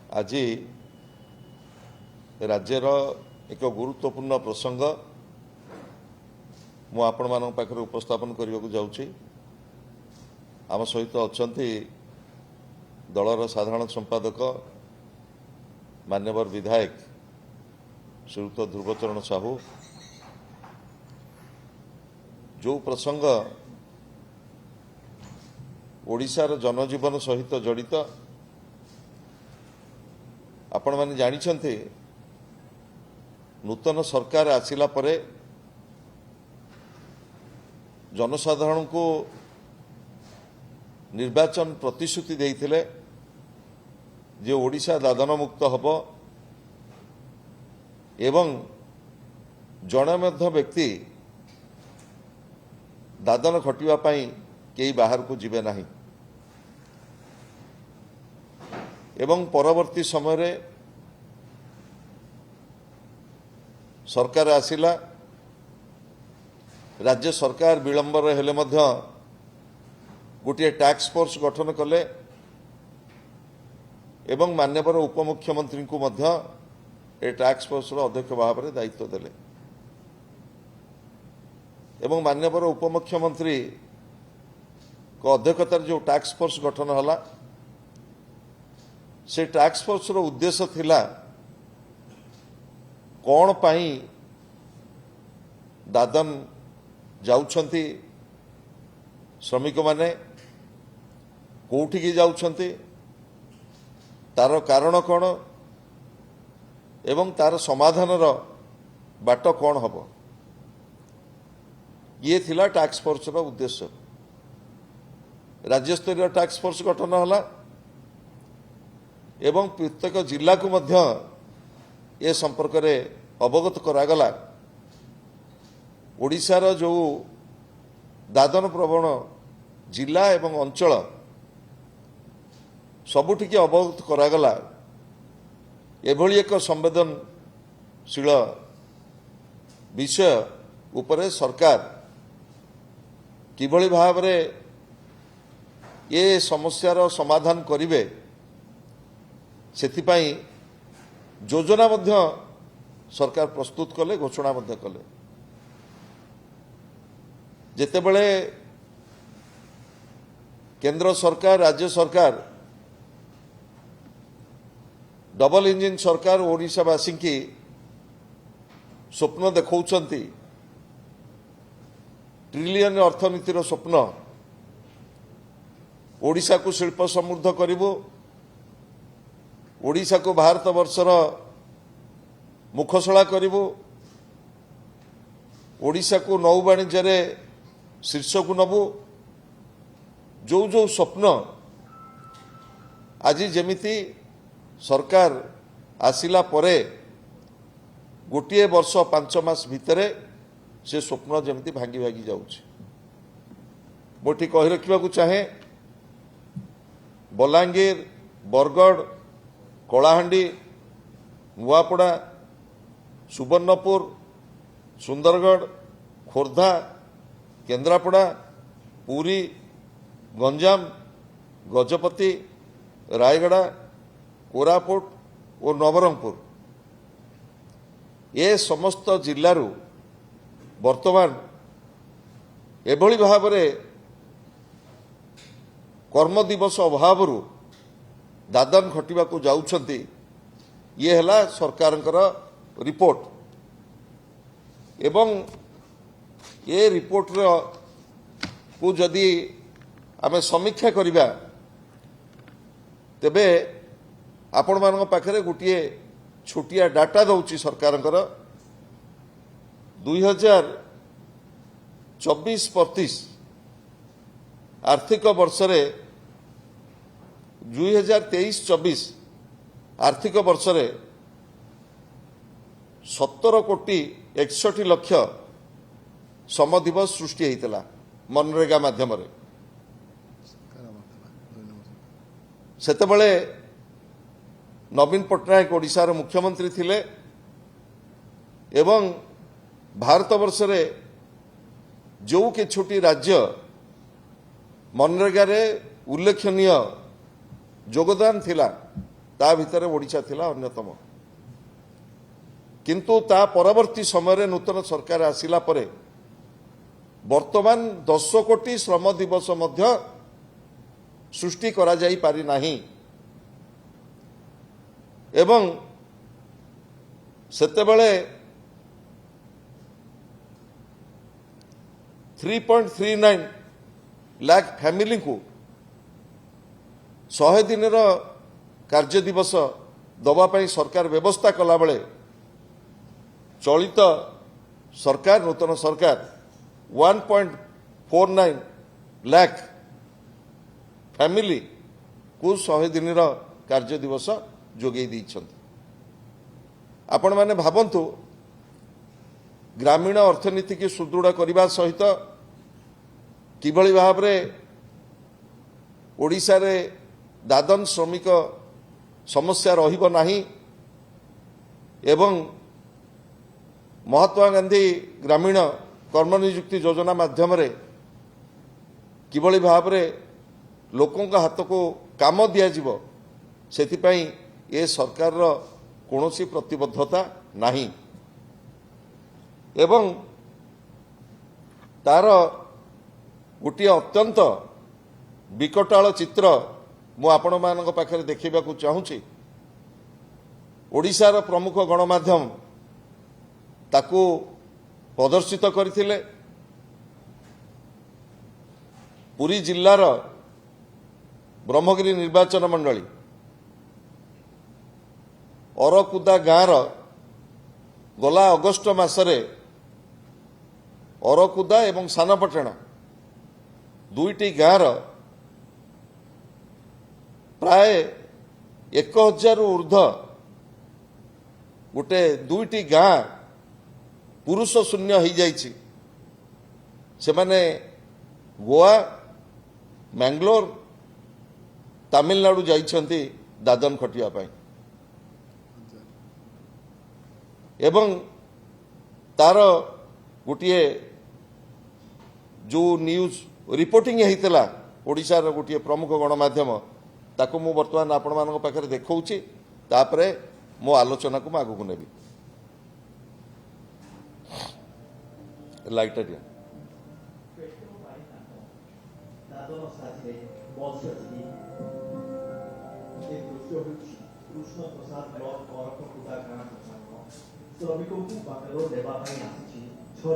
आज राज्यर एक गुरुत्वपूर्ण प्रसंग मु आपण मान पाखरे उपस्थापन करने को जाऊँगी। आम सहित अच्छा दलर साधारण संपादक मान्यवर विधायक श्रीयुक्त ध्रुवचरण साहू। जो प्रसंग ओडिशार जनजीवन सहित जड़ित आपण माने जानिछन्ते। नूतन सरकार आसिला परे जनसाधारण को निर्वाचन प्रतिश्रुति देइथिले जे ओडिशा दादन मुक्त हब एवं जड़े मध्य व्यक्ति दादन खटिबा पई केही बाहर को जिबे नाही एवं परवर्ती समय रे सरकार आसिला। राज्य सरकार विलंबर हेले मध्य गोटे टैक्स फोर्स गठन कले एवं मान्यवर उपमुख्यमंत्री को मध्य ए टैक्स फोर्स रो अध्यक्ष भाव में दायित्व देले एवं मान्यवर उपमुख्यमंत्री को अध्यक्षतार जो टैक्स फोर्स गठन हला से टैक्स फोर्स रो उद्देश्य थिला कौन पाई दादन जाउछंती श्रमिक माने कोठी की जाउछंती तार कारण कौन एवं तार समाधान रो बाट कौन हबो ये थिला टैक्स फोर्स रो उद्देश्य। राज्य स्तरीय टैक्स फोर्स गठन हला एवं प्रत्येक जिला को मध्य ए संपर्क रे अवगत करागला। ओडिशार जो दादन प्रवण जिला एवं अंचल सबुठिके अवगत करागला। एभली एक संवेदनशील विषय उपरे सरकार किभली भाव रे ये समस्यार समाधान करिवे सेथिपाई योजना मध्य सरकार प्रस्तुत कले घोषणा मध्य कले। जेतेबेले केंद्र सरकार राज्य सरकार डबल इंजिन सरकार ओडिशावासी की स्वप्न देखौछंती ट्रिलियन अर्थनीतिर स्वप्न ओडिशा को शिल्प समृद्ध करिवो ओडिशा को भारत वर्षर मुखशला करिवो ओडिशा को नौ वाणिज्य रे शीर्ष को नबो जो जो स्वप्न आज जेमिति सरकार आसिला परे गोटे वर्ष 5 मास भितरे से स्वप्न जेमिति भांगी भांगी जाउछि। मोटी कहि रखिबा को चाहे बलांगीर बरगढ़ कलाहांडी नुआपड़ा सुवर्णपुर सुंदरगढ़ खोर्धा केन्द्रापड़ा पुरी गंजाम गजपति रायगड़ा कोरापुट और नवरंगपुर ये समस्त जिल्लारू वर्तमान एभली भाव रे कर्म दिवस अभावरू दादन खटिबा को जाउछंती। ये हला सरकारंकर रिपोर्ट एवं ये रिपोर्ट को जदि आमे समीक्षा करिबा तेबे आपण मान पाखरे गोटे छोटिया डाटा दउची सरकारंकर 2024-25 आर्थिक वर्ष रे 2023-24 आर्थिक वर्ष रे 17 कोटी 61 लक्ष श्रम दिवस सृष्टि होता मनरेगा माध्यम रे। सेतेबेले नवीन पट्टनायक ओडिशार मुख्यमंत्री थिले एवं भारत वर्ष रे जो कि छोटी राज्य मनरेगा रे उल्लेखनीय योगदान थिला ता भितर ओडिशा थिला अन्यतम किंतु ता परवर्ती समय नूतन सरकार आसिला परे वर्तमान 10 कोटी श्रम दिवस मध्य सृष्टि करा जाई पारि नाही एवं सेतेबेले 3.39 लाख फैमिली को 100 दिन कार्य दिवस दवापाई सरकार व्यवस्था कला बेले चलित सरकार नूतन सरकार 1.49 लाख फैमिली को 100 दिन कार्य दिवस जोगे दी आपण माने भावंतु ग्रामीण अर्थनीति की सुदृढ़ करने सहित किभली भाव में ओडिशा रे दादन श्रमिक समस्या रहिबो नाही एवं महात्मा गांधी ग्रामीण कर्मनियुक्ति योजना माध्यम रे किभली भाव में लोकों का हाथ को काम दिया सेथिपाई ए सरकार रो कोनोसी प्रतिबद्धता नाही एवं तार गोटे अत्यंत विकटाल चित्र मु आपण मानक पाखरे देखिबा को चाहूची ओडिशार प्रमुख गणमाध्यम ताकू प्रदर्शित करथिले पुरी जिल्लार ब्रह्मगिरी निर्वाचन मंडली अरकुदा गाँव गला अगस्ट मासरे अरकुदा एवं सानपटना दुईटी गाँव प्राय 1000 ऊर्ध्व गोटे दुईटी गाँ पुरुष शून्य हो जाइछि सेमाने गोवा मैंगलोर तमिलनाडु जाइछन्ति दादन खटिया पाई एवं तार गोटे जो न्यूज रिपोर्टिंग होता ओडिशार गोटे प्रमुख गणमाध्यम ताकू मु वर्तमान आपण मानक पाखरे देखौछि तापरे मो आलोचना को आगु नेबी लाइट दिया कृष्ण प्रसाद ब्लॉक अरकुदा गाँव श्रमिकों को बांग्लोर देवाई आसी 6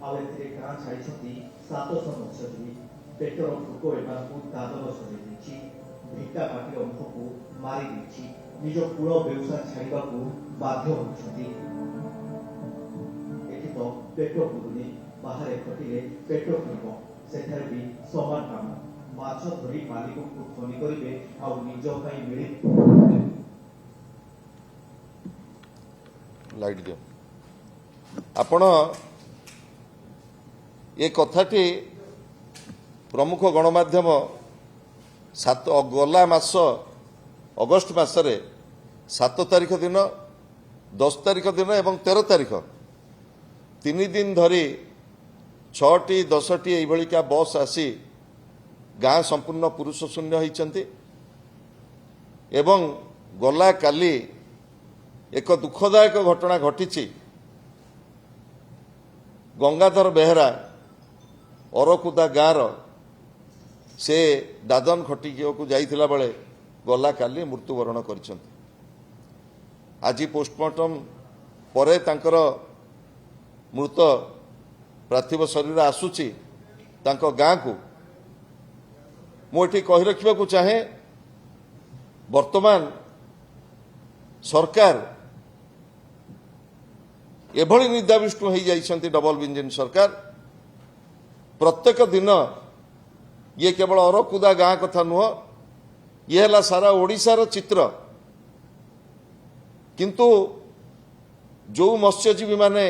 आउे गाँ छाड़ी 769 पेटर भोक एम दादन सजाई भिटा माटी अंक को मारी निज कूल व्यवसाय छाड़ा बाध्य होती तो पेट पुरुनी बाहर खटिले पेट किणव सेठारे भी समान काम माछ धरी मालिक को धनी करेंगे आ निज मिले लाइट दियो आपण ये कथाटी प्रमुख गणमाध्यम 7 गला मास अगस्ट मासरे 7 तारिख दिन 10 तारिख दिन एवं 13 तारिख 3 दिन धरी 6टी 10टी एभलिका बस आसी गाँ संपूर्ण पुरुष शून्य होती एवं गला काली एक दुखदायक घटना घटी गंगाधर बेहरा अरकुदा गाँव से दादन खटिया को जाइथिला बेले गला काली मृत्युवरण कर आज पोस्टमार्टम परे तांकर मृत पार्थिव शरीर आसुची तांको गाँ को मुझे कही रखा चाहे वर्तमान सरकार एभली निदाविष्णु हो जाइछन्ति डबल इंजिन सरकार प्रत्येक दिन ये केवल अरकुदा गाँ कथा नुह ये है सारा ओडिशार चित्र किंतु जो मत्स्यजीवी माने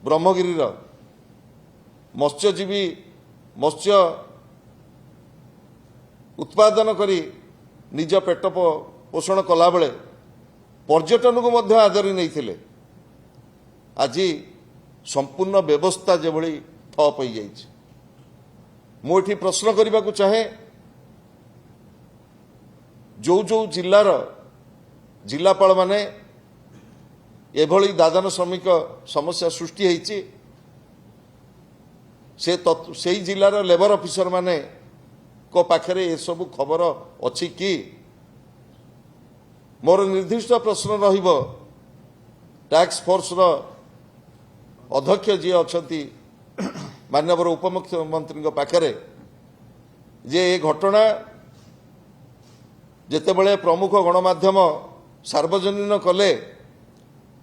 ब्रह्मगिरीर मत्स्यजीवी मत्स्य उत्पादन करी निज पेट पोषण कला बेले पर्यटन को मध्य आदरी नहीं थिले आज संपूर्ण व्यवस्था जेभली ठप हो जाइछि मुझे प्रश्न करने को चाहे जो जो जिलार जिलापाल माने एभली दादन श्रमिक समस्या सृष्टि होती से जिलार लेबर ऑफिसर माने को पाखरे ये सब खबर अच्छी कि मोर निर्दिष्ट प्रश्न रहिबो टैक्स फोर्स रो अध्यक्ष जी अच्छी माननीय उपमुख्यमंत्री पाखरे जे ये घटना जेतेबेले प्रमुख गणमाध्यम सार्वजनीन कले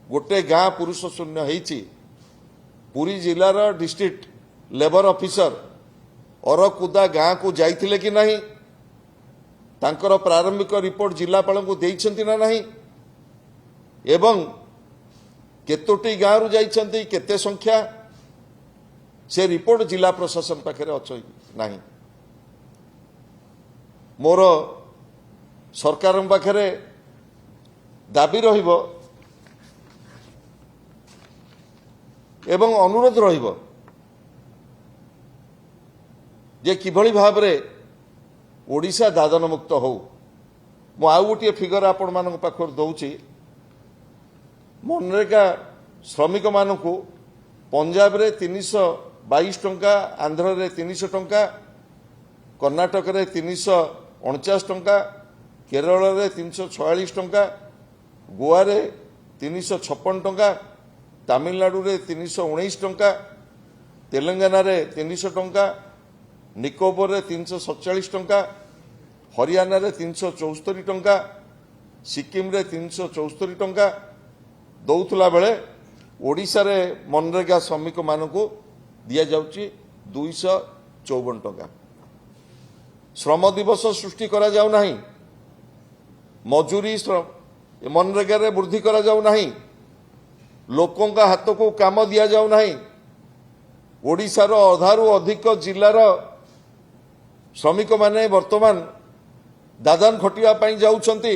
गोटे गाँ पुरुष शून्य होईची पुरी जिलार डिस्ट्रिक्ट लेबर ऑफिसर अरकुदा गाँ को जाइथिले कि नहीं तांकर प्रारंभिक रिपोर्ट जिलापाल को देइछंती ना नहीं एवं केतोटी गाँ रु जाइछंती केते संख्या से रिपोर्ट जिला प्रशासन पाखे अच्छी नहीं मोर सरकार पाखे दाबी रहिबो एवं अनुरोध रहिबो जे किभली भाव रे ओडिशा दादन मुक्त हो मु आउ गोटे फिगर आपण मानक पाखर दउची मनरेगा श्रमिक मानकू पंजाब रे 322 टंका आंध्र रे 300 टंका कर्णाटक रे 349 टंका केरल रे 346 टंका गोवा रे 356 टंका तमिलनाडु रे 319 टंका तेलंगाना रे 300 टंका निकोबर रे 347 टंका हरियाणा रे 374 टंका सिक्किम रे 374 टंका दौथला बेले ओडिशा रे मनरेगा श्रमिक मानकू दिया जाउची 254 टंका श्रम दिवस सृष्टि करा जाउ नाही मजूरी मनरेगा रे वृद्धि करा जाउ नाही लोकों का हाथ को काम दिया जाउ नाही ओडिशा रो अधारु अधिक जिलार श्रमिक माने वर्तमान दादन खटिया पाई जाउछंती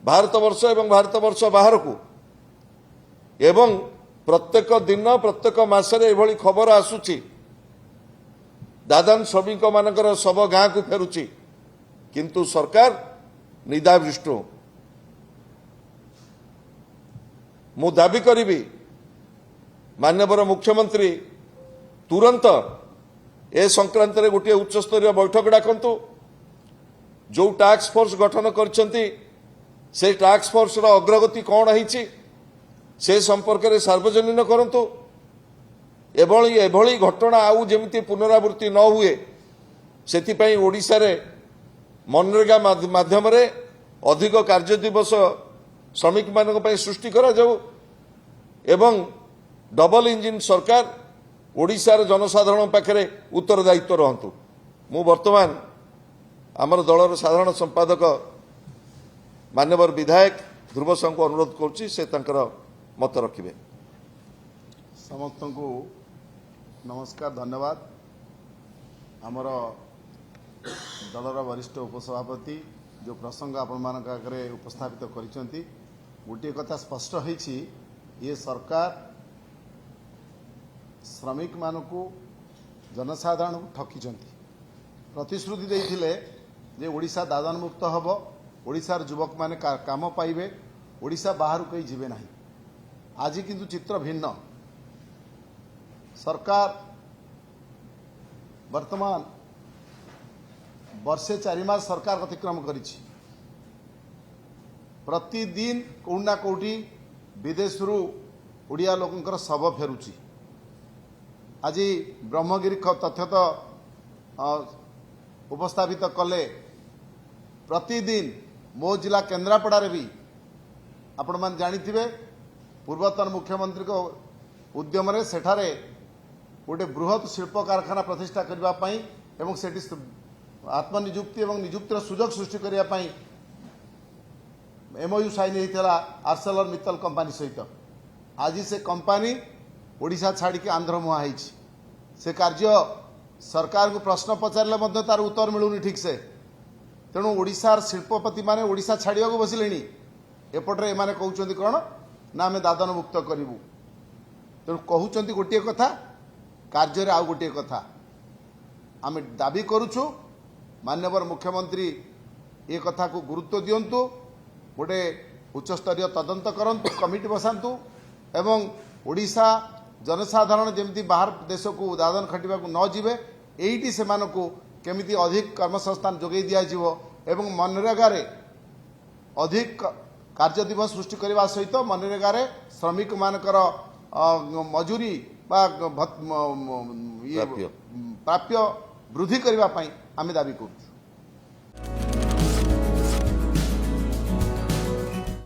भारत वर्ष एवं भारत वर्ष बाहर को एवं प्रत्येक दिन प्रत्येक मासरे एभली खबर आसुची दादन श्रमिक मानकर सब गाँ को फेरुची किंतु सरकार निदाविष्ट मु दाबी करी माननीय मुख्यमंत्री तुरंत ए संक्रांत रे गोटे उच्चस्तरीय बैठक डाकंतु जो टास्क फोर्स गठन करछंती से टास्क फोर्स रो अग्रगति कौन होईची से संपर्क में सार्वजनीन करंतु एभली घटना आउ जेमिति पुनरावृत्ति न हुए सेथिपई ओडिशा रे मनरेगा माध्यम रे अधिक कार्य दिवस श्रमिक मानक पई सृष्टि करा जाऊ एवं डबल इंजिन सरकार ओडिशार जनसाधारण पाखे उत्तरदायित्व रहंतु मु वर्तमान आमर दलर साधारण संपादक मान्यवर विधायक ध्रुव साहू को अनुरोध करुच्ची से तांकर मत रखिबे। समस्त को नमस्कार धन्यवाद आमर दलर वरिष्ठ उपसभापति जो प्रसंग आपण मानक आगे उपस्थापित करिसेंती गोटे कथा स्पष्ट होईची ये सरकार श्रमिक मानकू जनसाधारण को ठकिचंती प्रतिश्रुति देइथिले जे ओडिशा दादन मुक्त हब ओडिशार युवक माने काम पाइबे ओडिशा बाहर कहीं जीवे नहीं आज किंतु चित्र भिन्न सरकार वर्तमान वर्षे 4 मास सरकार अतिक्रम करिछि प्रतिदिन कोना कोठी विदेश रु ओडिया लोकंकर शव फेरुछि आज ब्रह्मगिरी तथ्य तो उपस्थापित कले प्रतिदिन मो जिला केन्द्रापड़ा रे भी आपण मान जानिथिबे पूर्वतन मुख्यमंत्री को उद्यम रे सेठारे गोटे बृहत शिल्प कारखाना प्रतिष्ठा करबा पई एवं सेठी आत्मनियुक्ति एवं नियुक्तिर सुजोग सृष्टि करबा पई एमओयू साइन होता आर्सेलर मित्तल कंपनी सहित आज से कंपनी ओडिशा छाड़ी के आंध्र मुहा होइछि से कार्य सरकार को प्रश्न पचारे तार उत्तर मिलूनी ठीक से तेणु ओडिशार शिल्पपति माने ओडिशा छाड़िया को बसिले एपटे एमाने कहउचंती कौन ना आम दादन मुक्त करूँ तेणु कहउचंती गोटे कथा कार्य आउ गोटे कथा आम दाबी करुछु माननीय मुख्यमंत्री ए कथा को गुरुत्व दियंतु गोटे उच्चस्तरीय तदंत करंतु कमिटी बसातु एवं ओडिशा जनसाधारण जमी बाहर देश को दादन खटिबा को न जीवे एइटी सेमानकु केमिति अधिक कर्मसंस्थान जोगै दियाजिवो एवं मनरेगा रे अधिक कार्य दिवस सृष्टि करने सहित मनरेगा रे श्रमिक मानकर मजूरी बा प्राप्य वृद्धि करने आम दाबी करूँ।